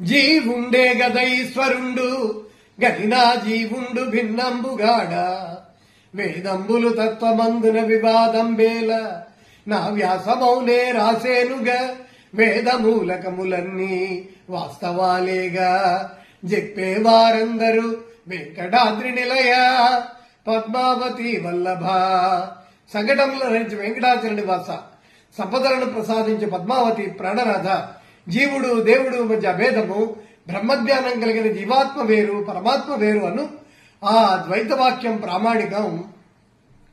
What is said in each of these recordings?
జీవుండే గదైశ్వరుండు గనినా జీవుండు భిన్నంబుగాడ వేదంబులు తత్వమందున వివాదం బేల నా వ్యాసమౌనే రాసేనుగా వేదమూలకములన్నీ వాస్తవాలేగా చెప్పేవారందరూ వెంకటాద్రి నిలయ పద్మావతి వల్లభ సంకటముల నుంచి వెంకటాద్రి నివాస సంపదలను ప్రసాదించే పద్మావతి ప్రాణనాథ జీవుడు దేవుడు మధ్య అభేదము బ్రహ్మజ్ఞానం కలిగిన జీవాత్మ వేరు పరమాత్మ వేరు అను ఆ ద్వైతవాక్యం ప్రామాణికం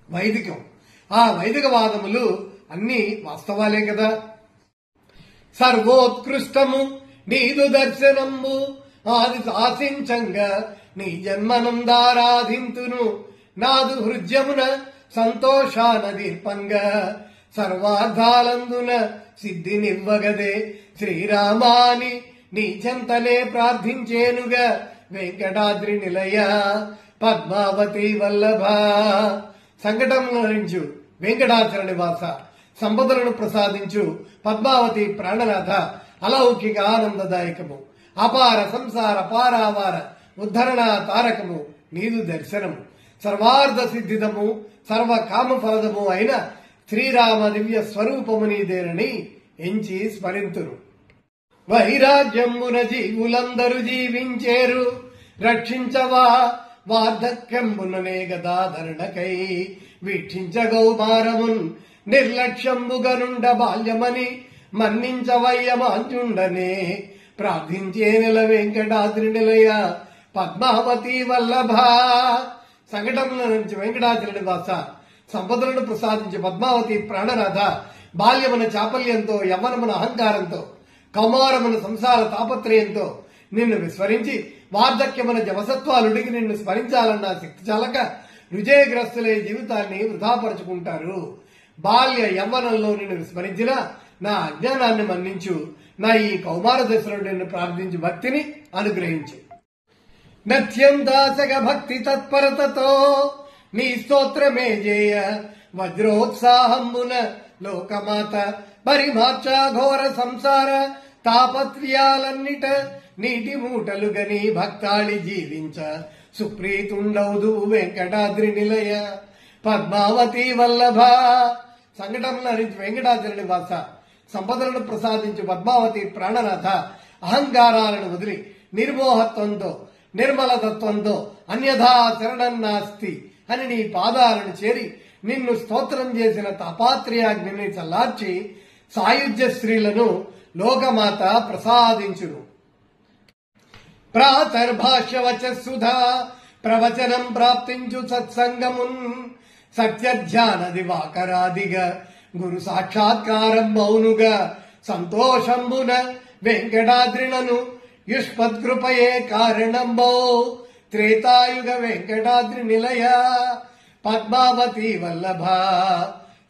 వైదికం. ఆ వైదిక వాదములు అన్ని వాస్తవాలే కదా. సర్వోత్కృష్టము నీదు దర్శనము ఆది ఆశించంగా నీ జన్మనందారాధింతును నాదు హృద్యమున సంతోషాన దీర్పంగా సర్వార్థాలందున సిద్ధినివ్వగదే శ్రీరామాని నీ చెంతనే ప్రార్థించేనుగా వెంకటాద్రి నిలయ పద్మావతి వల్లభ. సంకటములను హరించు వెంకటాచల నివాస సంపదలను ప్రసాదించు పద్మావతి ప్రాణనాథ అలౌకిక ఆనందదాయకము అపార సంసార పారావార ఉద్ధరణ తారకము నీదు దర్శనము సర్వార్థ సిద్ధిదము సర్వ కామఫలదము అయిన శ్రీరామ దివ్య స్వరూపము నీదేనని ఎంచి స్మరింతురు. వైరాగ్యమున జీవులందరూ జీవించేరు రక్షించవా వార్ధక్యంబుననే గదాధరణకై వీక్షించగౌమారమున్ నిర్లక్ష్యంబుగనుండ బాల్యమని మన్నించవయ్యమాంచుండనే ప్రార్థించే నెల వెంకటాద్రి నిలయ పద్మావతి వల్లభ. సంకటముల నుంచి వెంకటాద్రి నివాస సంపదలను ప్రసాదించి పద్మావతి ప్రాణనాథ బాల్యమున చాపల్యంతో యవ్వనమున అహంకారంతో కౌమారమున సంసార తాపత్రయంతో నిన్ను విస్మరించి వార్ధక్యమున జవసత్వాలుడికి నిన్ను స్మరించాలన్న శక్తి చాలక విజయగ్రస్తులే జీవితాన్ని వృధాపరుచుకుంటారు. బాల్య యవ్వనంలో నిన్ను విస్మరించిన నా అజ్ఞానాన్ని మన్నించు నా ఈ కౌమార దశలో నిన్ను ప్రార్థించి భక్తిని అనుగ్రహించు. నత్యందాసగ భక్తి తత్పరతతో నీ స్తోత్రమే జేయ వజ్రోత్సాహంబున లోకమాత పరిమార్చా ఘోర సంసార తాపత్ర్యాలన్నిట నీటి మూటలు గని భక్తాళి జీవించ సుప్రీతుండౌదు వెంకటాద్రి నిలయ పద్మావతి వల్లభ. సంకటముల నుంచి వెంకటాద్రి నివాస సంపదలను ప్రసాదించు పద్మావతి ప్రాణనాథ అహంకారాలను వదిలి నిర్మోహత్వంతో నిర్మలతత్వంతో అన్యథా శరణం నాస్తి అని నీ పాదాలను చేరి నిన్ను స్తోత్రం చేసిన తాపాత్రయాగ్నిని చల్లార్చి సాయుధ్య స్త్రీలను లోకమాత ప్రసాదించును. ప్రాతర్భాష్యవచ సుధా ప్రవచనం ప్రాప్తించు సత్సంగమున్ సత్యధ్యాన దివాకరాదిగా గురు సాక్షాత్కారం మౌనుగా సంతోషంబున వెంకటాద్రినను యుష్మత్కృపయే కారణంబో త్రేతాయుగ వెంకటాద్రి నిలయ పద్మావతి వల్లభ.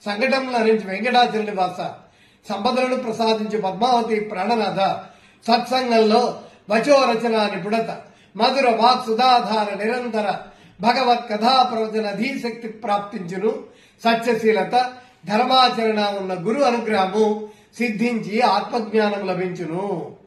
సంకటముల నుంచి వెంకటాద్రి నివాస సంపదలను ప్రసాదించు పద్మావతి ప్రాణనాథ సత్సంగంలో వచోరచన నిపుణత మధుర వాక్సుధాధార నిరంతర భగవత్ కథా ప్రవచన ధీశక్తి ప్రాప్తించును. సత్యశీలత ధర్మాచరణ ఉన్న గురు అనుగ్రహము సిద్ధించి ఆత్మజ్ఞానం లభించును.